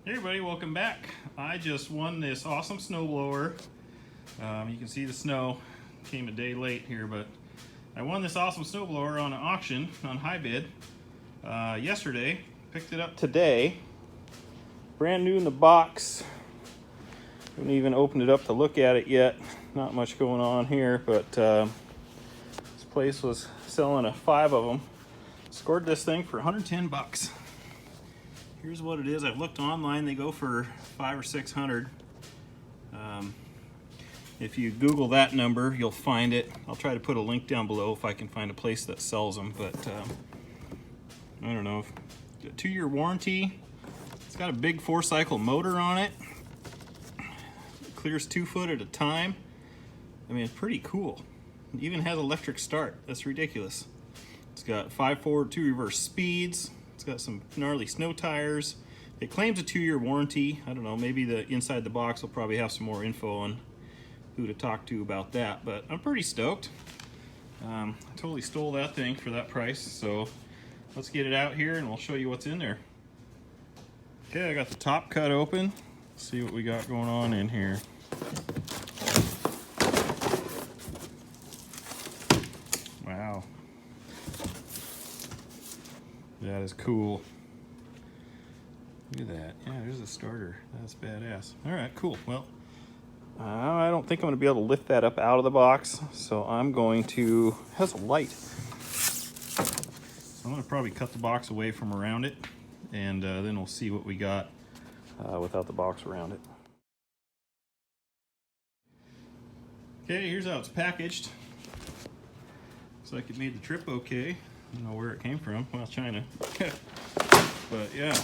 Hey everybody, welcome back. I just won this awesome snowblower. You can see the snow came a day late here, but I won this awesome snowblower on an auction on high bid yesterday. Picked it up today, brand new in the box. Haven't even opened it up to look at it yet. Not much going on here, but this place was selling 5 of them. Scored this thing for 110 bucks. Here's what it is. I've looked online, they go for $500 or $600. If you Google that number, you'll find it. I'll try to put a link down below if I can find a place that sells them, but I don't know. 2-year warranty. It's got a big 4-cycle motor on it. It clears 2 foot at a time. I mean, it's pretty cool. It even has electric start. That's ridiculous. It's got 5 forward, 2 reverse speeds. It's got some gnarly snow tires. It claims a 2-year warranty. I don't know, maybe the inside the box will probably have some more info on who to talk to about that, but I'm pretty stoked. I totally stole that thing for that price, so let's get it out here and we'll show you what's in there. Okay, I got the top cut open. Let's see what we got going on in here. Wow. That is cool. Look at that. Yeah, there's a starter. That's badass. All right, cool. Well, I don't think I'm going to be able to lift that up out of the box, so I'm going to... It has a light. I'm going to probably cut the box away from around it, and then we'll see what we got without the box around it. Okay, here's how it's packaged. Looks like it made the trip okay. I don't know where it came from. Well, China. But yeah,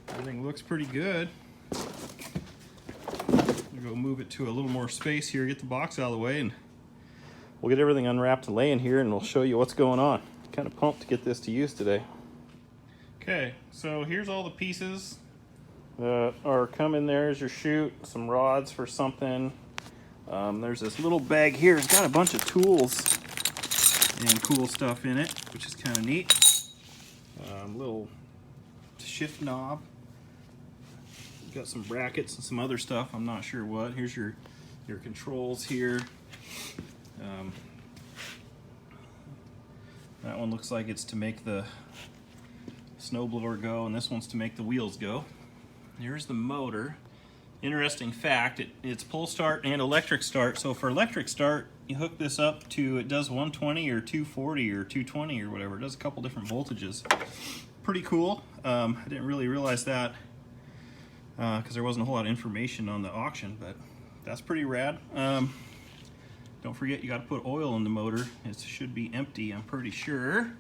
everything looks pretty good. I'll go move it to a little more space here, get the box out of the way, and we'll get everything unwrapped and lay in here, and we'll show you what's going on. Kind of pumped to get this to use today. Okay, so here's all the pieces that are coming. There's your chute, some rods for something. There's this little bag here. It's got a bunch of tools and cool stuff in it, which is kind of neat. Little shift knob. Got some brackets and some other stuff. I'm not sure what. Here's your controls here. That one looks like it's to make the snowblower go, and this one's to make the wheels go. Here's the motor. Interesting fact, it's pull start and electric start. So for electric start, you hook this up to, it does 120 or 240 or 220 or whatever. It does a couple different voltages. Pretty cool. I didn't really realize that because there wasn't a whole lot of information on the auction, but that's pretty rad. Don't forget, you got to put oil in the motor. It should be empty, I'm pretty sure.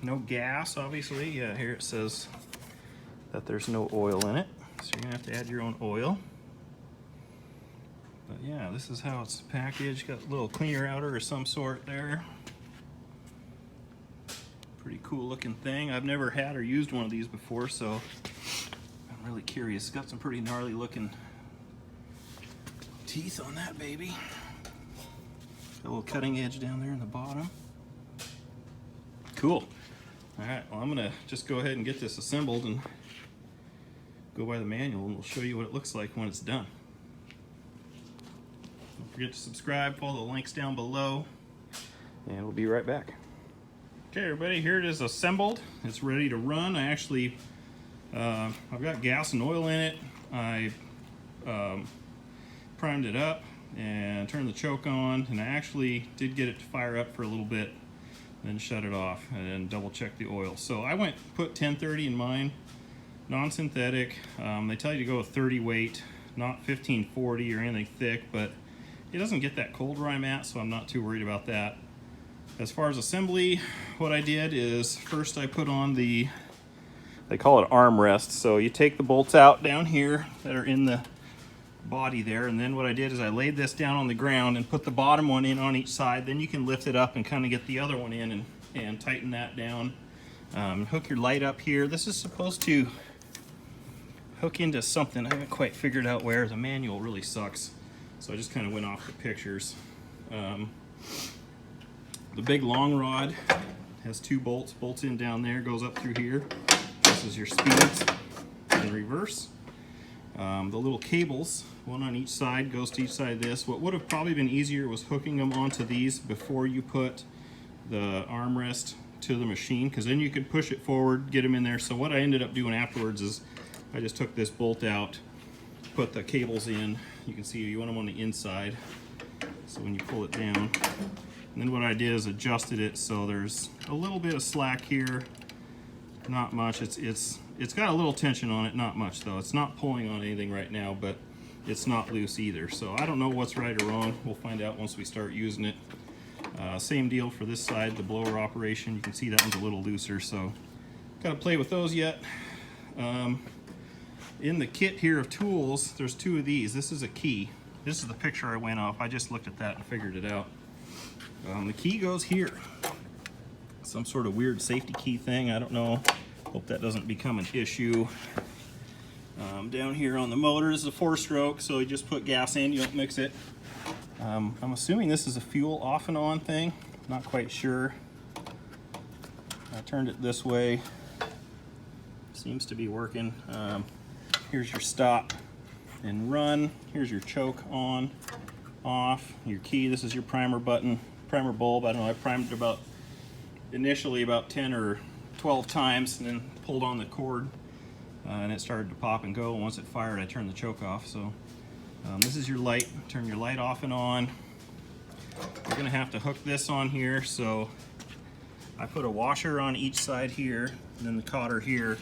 No gas, obviously. Yeah, here it says that there's no oil in it. So you're gonna have to add your own oil. But yeah, this is how it's packaged. Got a little cleaner outer of some sort there. Pretty cool looking thing. I've never had or used one of these before, so I'm really curious. It's got some pretty gnarly looking teeth on that baby. Got a little cutting edge down there in the bottom. Cool. All right, well, I'm gonna just go ahead and get this assembled and go by the manual, and we'll show you what it looks like when it's done. Don't forget to subscribe, follow the links down below, and we'll be right back. Okay, everybody, here it is assembled. It's ready to run. I actually, I've got gas and oil in it. I primed it up and turned the choke on, and I actually did get it to fire up for a little bit, then shut it off, and then double check the oil. So I put 1030 in mine. Non-synthetic. They tell you to go with 30 weight, not 1540 or anything thick, but it doesn't get that cold where I'm at, so I'm not too worried about that. As far as assembly, what I did is first I put on they call it armrest. So you take the bolts out down here that are in the body there, and then what I did is I laid this down on the ground and put the bottom one in on each side. Then you can lift it up and kind of get the other one in and tighten that down. Hook your light up here. This is supposed to hook into something. I haven't quite figured out where. The manual really sucks, so I just kind of went off the pictures. The big long rod has 2 bolts in down there, goes up through here. This is your speeds. in reverse. The little cables, one on each side, goes to each side of this. What would have probably been easier was hooking them onto these before you put the armrest to the machine, because then you could push it forward, get them in there. So what I ended up doing afterwards is I just took this bolt out, put the cables in. You can see you want them on the inside, so when you pull it down. And then what I did is adjusted it so there's a little bit of slack here, not much. It's got a little tension on it, not much though. It's not pulling on anything right now, but it's not loose either. So I don't know what's right or wrong. We'll find out once we start using it. Same deal for this side, the blower operation. You can see that one's a little looser, so got to play with those yet. In the kit here of tools, there's two of these. This is a key. This is the picture I went off. I just looked at that and figured it out. The key goes here. Some sort of weird safety key thing. I don't know. Hope that doesn't become an issue. Down here on the motor, this is a 4-stroke, so you just put gas in, you don't mix it. I'm assuming this is a fuel off and on thing. Not quite sure. I turned it this way. Seems to be working. Here's your stop and run. Here's your choke on, off. Your key, this is your primer button, primer bulb. I don't know, I primed it initially about 10 or 12 times and then pulled on the cord and it started to pop and go. Once it fired, I turned the choke off. So this is your light. Turn your light off and on. You're gonna have to hook this on here. So I put a washer on each side here and then the cotter here,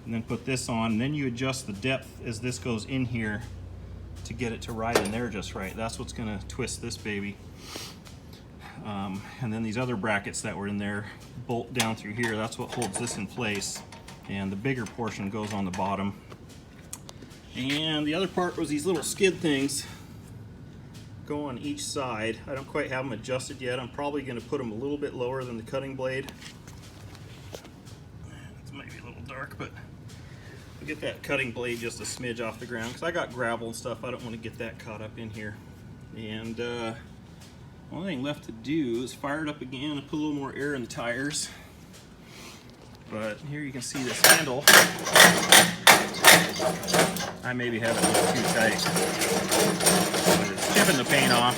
and then put this on, and then you adjust the depth as this goes in here to get it to ride in there just right. That's what's gonna twist this baby. And then these other brackets that were in there bolt down through here. That's what holds this in place. And the bigger portion goes on the bottom. And the other part was these little skid things go on each side. I don't quite have them adjusted yet. I'm probably gonna put them a little bit lower than the cutting blade. It might be a little dark, but I'll get that cutting blade just a smidge off the ground because I got gravel and stuff. I don't want to get that caught up in here. And only thing left to do is fire it up again and put a little more air in the tires. But here you can see this handle. I maybe have it a little too tight. But it's chipping the paint off.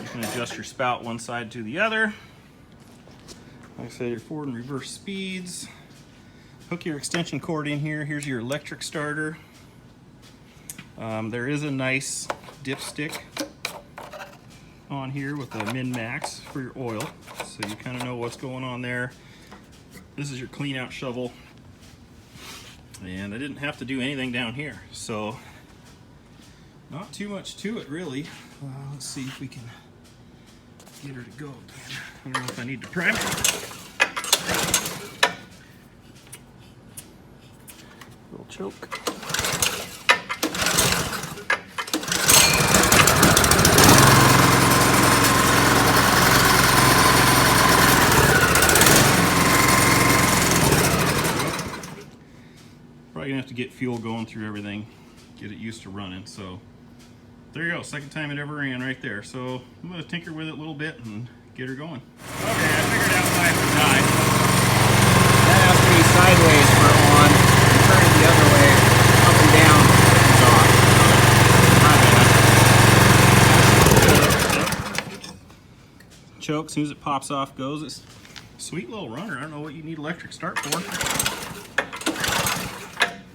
You can adjust your spout one side to the other. Like I said, your forward and reverse speeds. Hook your extension cord in here. Here's your electric starter. There is a nice dipstick on here with a min-max for your oil, so you kind of know what's going on there. This is your clean out shovel, and I didn't have to do anything down here, so not too much to it really. Let's see if we can get her to go again. I don't know if I need to prime it. Little choke. Probably gonna have to get fuel going through everything, get it used to running. So there you go, second time it ever ran right there. So I'm gonna tinker with it a little bit and get her going. Okay, I figured out why it would die. That has to be sideways for on, and turn it the other way, up and down, it's off. Choke, as soon as it pops off, goes. It's a sweet little runner. I don't know what you need electric start for.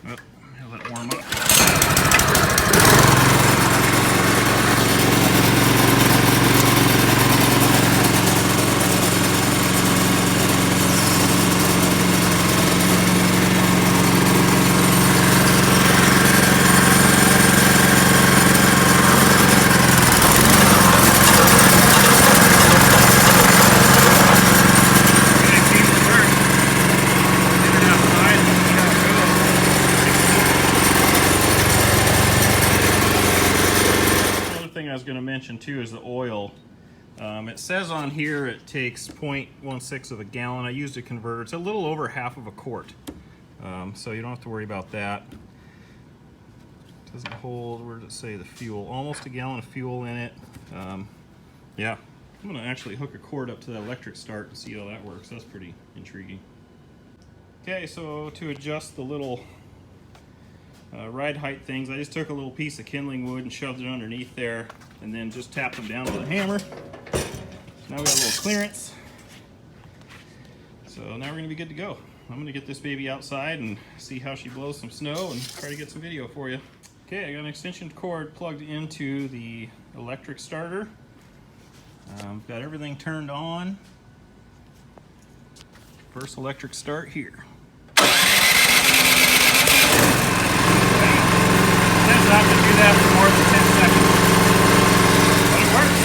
Oh, I'll let it warm up. Going to mention too is the oil. It says on here it takes 0.16 of a gallon. I used a converter. It's a little over half of a quart, so you don't have to worry about that. It doesn't hold, where does it say the fuel? Almost a gallon of fuel in it. Yeah, I'm gonna actually hook a cord up to that electric start and see how that works. That's pretty intriguing. Okay, so to adjust the little ride height things, I just took a little piece of kindling wood and shoved it underneath there, and then just tapped them down with a hammer. Now we got a little clearance. So now we're gonna be good to go. I'm gonna get this baby outside and see how she blows some snow and try to get some video for you. Okay, I got an extension cord plugged into the electric starter. Got everything turned on. First electric start here. Says I have to do that for more than 10 seconds. But it works.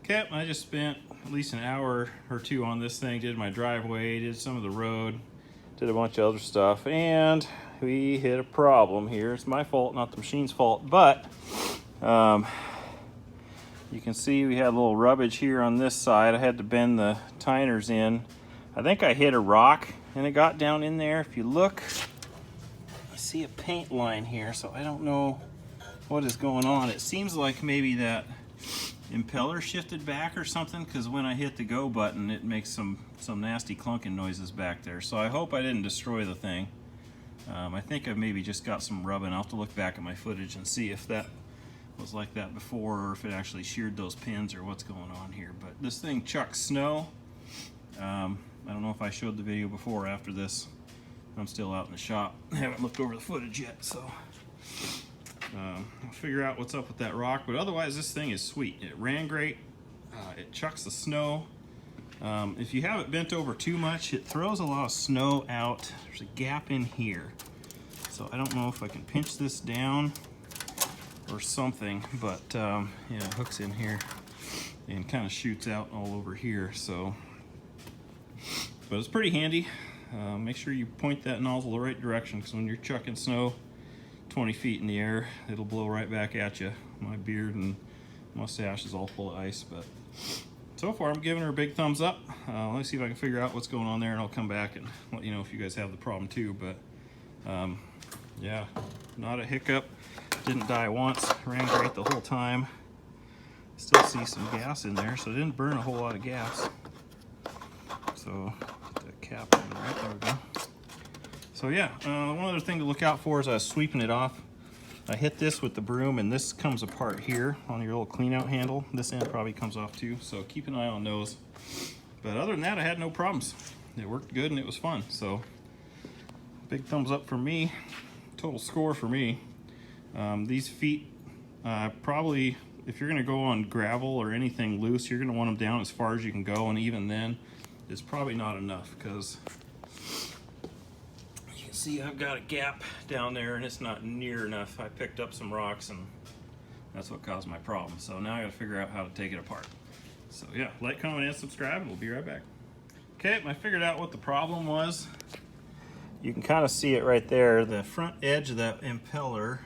Okay, I just spent at least an hour or two on this thing, did my driveway, did some of the road, did a bunch of other stuff, and we hit a problem here. It's my fault, not the machine's fault, but you can see we had a little rubbish here on this side. I had to bend the tiners in. I think I hit a rock and it got down in there. If you look, I see a paint line here, so I don't know what is going on. It seems like maybe that impeller shifted back or something, because when I hit the go button it makes some nasty clunking noises back there. So I hope I didn't destroy the thing. I think I've maybe just got some rubbing. I'll have to look back at my footage and see if that was like that before or if it actually sheared those pins or what's going on here. But this thing chucks snow. I don't know if I showed the video before or after this. I'm still out in the shop. I haven't looked over the footage yet, so I'll figure out what's up with that rock. But otherwise, this thing is sweet. It ran great. It chucks the snow. If you have it bent over too much, it throws a lot of snow out. There's a gap in here. So I don't know if I can pinch this down or something, but yeah, it hooks in here and kind of shoots out all over here. So, but it's pretty handy. Make sure you point that nozzle the right direction, because when you're chucking snow 20 feet in the air, it'll blow right back at you. My beard and mustache is all full of ice, but so far I'm giving her a big thumbs up. Let me see if I can figure out what's going on there, and I'll come back and let you know if you guys have the problem too. But yeah, not a hiccup. Didn't die once. Ran great the whole time. Still see some gas in there, so it didn't burn a whole lot of gas. So get that cap on right there. We go. So yeah, one other thing to look out for is I was sweeping it off. I hit this with the broom, and this comes apart here on your little clean out handle. This end probably comes off too, so keep an eye on those. But other than that, I had no problems. It worked good and it was fun. So big thumbs up for me. Total score for me. These feet, probably, if you're gonna go on gravel or anything loose, you're gonna want them down as far as you can go, and even then, it's probably not enough, because see, I've got a gap down there and it's not near enough. I picked up some rocks and That's what caused my problem. So now I gotta figure out how to take it apart. So yeah, like, comment, and subscribe, and we'll be right back. Okay, I figured out what the problem was. You can kind of see it right there. The front edge of that impeller,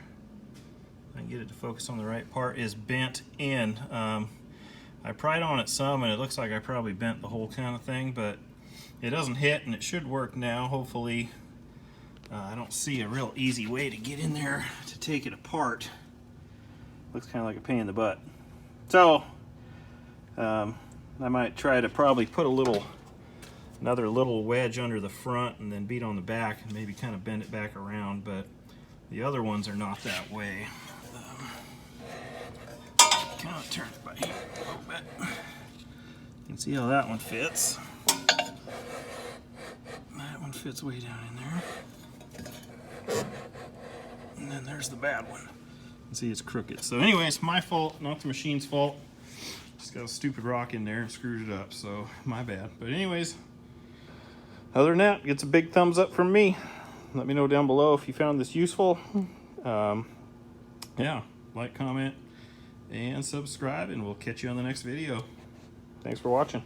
I can get it to focus on the right part, is bent in. I pried on it some, and it looks like I probably bent the whole kind of thing, but it doesn't hit, and it should work now, hopefully. I don't see a real easy way to get in there to take it apart. Looks kind of like a pain in the butt. So, I might try to probably put another little wedge under the front and then beat on the back and maybe kind of bend it back around, but the other ones are not that way. Kind of turn it by here a little bit. You can see how that one fits. That one fits way down in there. And then there's the bad one. You can see it's crooked. So anyway, it's my fault, not the machine's fault. Just got a stupid rock in there and screwed it up, so my bad. But anyways, other than that, gets a big thumbs up from me. Let me know down below if you found this useful. Yeah, like, comment, and subscribe, and we'll catch you on the next video. Thanks for watching.